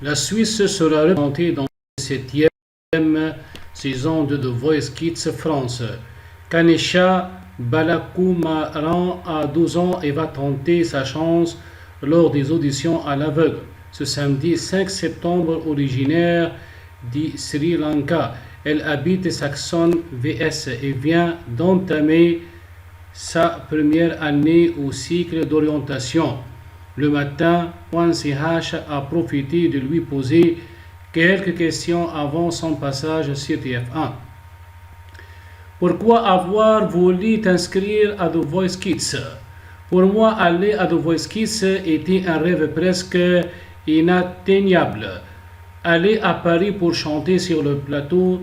La Suisse sera représentée dans la 7e saison de The Voice Kids France. Kanesha Balakoumaran a 12 ans et va tenter sa chance lors des auditions à l'aveugle. Ce samedi 5 septembre, originaire du Sri Lanka, elle habite Saxon VS et vient d'entamer sa première année au cycle d'orientation. Le matin, Juan CH a profité de lui poser quelques questions avant son passage sur TF1. Pourquoi avoir voulu t'inscrire à The Voice Kids? Pour moi, aller à The Voice Kids était un rêve presque inatteignable. Aller à Paris pour chanter sur le plateau,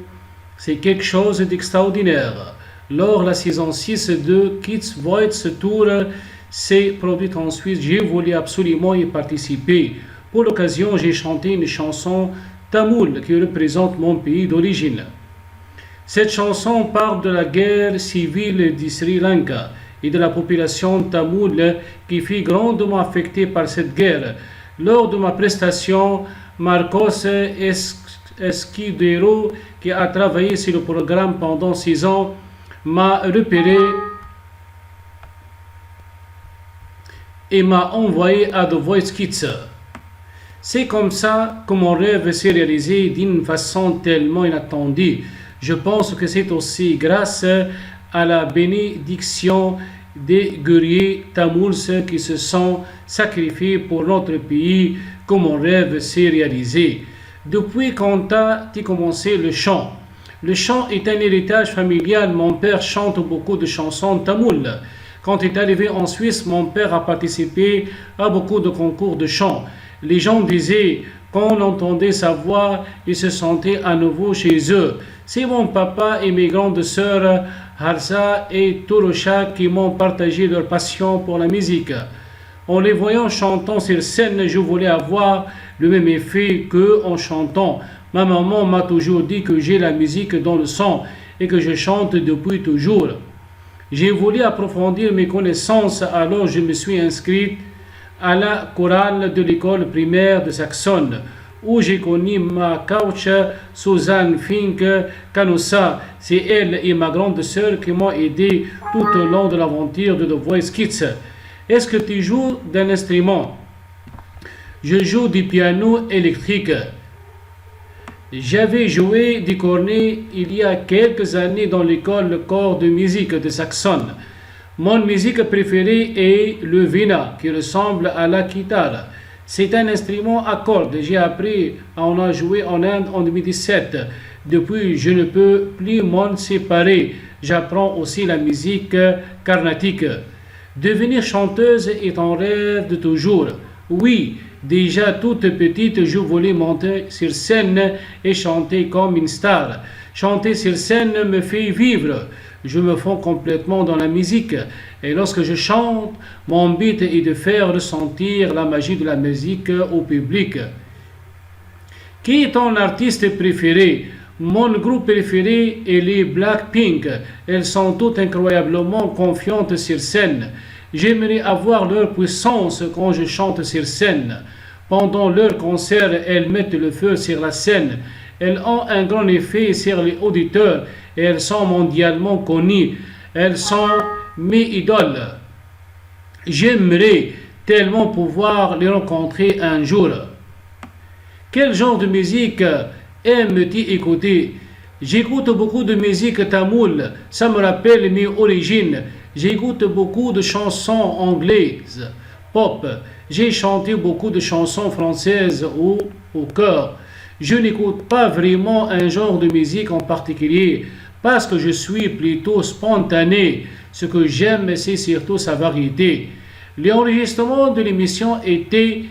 c'est quelque chose d'extraordinaire. Lors de la saison 6 de Kids Voice Tour s'est produite en Suisse, j'ai voulu absolument y participer. Pour l'occasion, j'ai chanté une chanson tamoule qui représente mon pays d'origine. Cette chanson parle de la guerre civile du Sri Lanka et de la population tamoule qui fut grandement affectée par cette guerre. Lors de ma prestation, Marcos Escudero, qui a travaillé sur le programme pendant 6 ans, m'a repéré et m'a envoyé à The Voice Kids. C'est comme ça que mon rêve s'est réalisé d'une façon tellement inattendue. Je pense que c'est aussi grâce à la bénédiction des guerriers tamouls qui se sont sacrifiés pour notre pays que mon rêve s'est réalisé. Depuis quand as-tu commencé le chant? Le chant est un héritage familial. Mon père chante beaucoup de chansons tamoules. Quand il est arrivé en Suisse, mon père a participé à beaucoup de concours de chant. Les gens disaient, quand on entendait sa voix, ils se sentaient à nouveau chez eux. C'est mon papa et mes grandes sœurs Harsa et Torosha qui m'ont partagé leur passion pour la musique. En les voyant chantant sur scène, je voulais avoir le même effet qu'eux en chantant. Ma maman m'a toujours dit que j'ai la musique dans le sang et que je chante depuis toujours. J'ai voulu approfondir mes connaissances, alors je me suis inscrite à la chorale de l'école primaire de Saxon, où j'ai connu ma coach Suzanne Fink Canossa. C'est elle et ma grande sœur qui m'ont aidé tout au long de l'aventure de The Voice Kids. Est-ce que tu joues d'un instrument? Je joue du piano électrique. J'avais joué du cornet il y a quelques années dans l'école corps de musique de Saxon. Mon musique préférée est le vina, qui ressemble à la guitare. C'est un instrument à cordes. J'ai appris à en jouer en Inde en 2017. Depuis, je ne peux plus m'en séparer. J'apprends aussi la musique carnatique. Devenir chanteuse est un rêve de toujours. Oui, déjà toute petite, je voulais monter sur scène et chanter comme une star. Chanter sur scène me fait vivre. Je me fonds complètement dans la musique. Et lorsque je chante, mon but est de faire ressentir la magie de la musique au public. Qui est ton artiste préféré? Mon groupe préféré est les Blackpink. Elles sont toutes incroyablement confiantes sur scène. J'aimerais avoir leur puissance quand je chante sur scène. Pendant leur concert, elles mettent le feu sur la scène. Elles ont un grand effet sur les auditeurs et elles sont mondialement connues. Elles sont mes idoles. J'aimerais tellement pouvoir les rencontrer un jour. Quel genre de musique aimes-tu écouter? J'écoute beaucoup de musique tamoule. Ça me rappelle mes origines. J'écoute beaucoup de chansons anglaises, pop. J'ai chanté beaucoup de chansons françaises au chœur. Je n'écoute pas vraiment un genre de musique en particulier parce que je suis plutôt spontané. Ce que j'aime, c'est surtout sa variété. L'enregistrement de l'émission était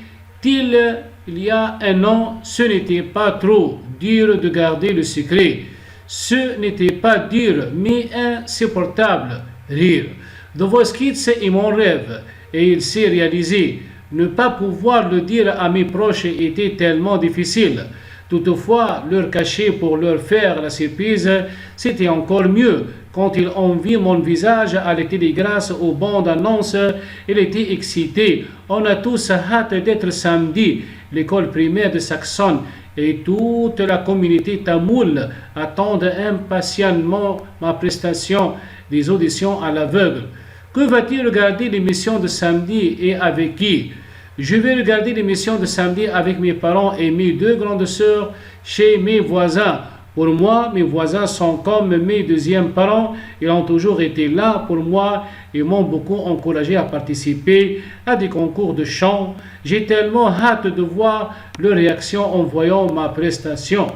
il y a un an. Ce n'était pas trop dur de garder le secret. Ce n'était pas dur, mais insupportable. Rire. The Voice Kids est mon rêve et il s'est réalisé. Ne pas pouvoir le dire à mes proches était tellement difficile. Toutefois, leur cacher pour leur faire la surprise, c'était encore mieux. Quand ils ont vu mon visage à la télé grâce aux bandes annonces, ils étaient excités. On a tous hâte d'être samedi l'école primaire de Saxon et toute la communauté tamoule attendent impatiemment ma prestation des auditions à l'aveugle. Que va-t-il regarder l'émission de samedi et avec qui? Je vais regarder l'émission de samedi avec mes parents et mes deux grandes sœurs chez mes voisins. Pour moi, mes voisins sont comme mes deuxièmes parents. Ils ont toujours été là pour moi et m'ont beaucoup encouragé à participer à des concours de chant. J'ai tellement hâte de voir leur réaction en voyant ma prestation.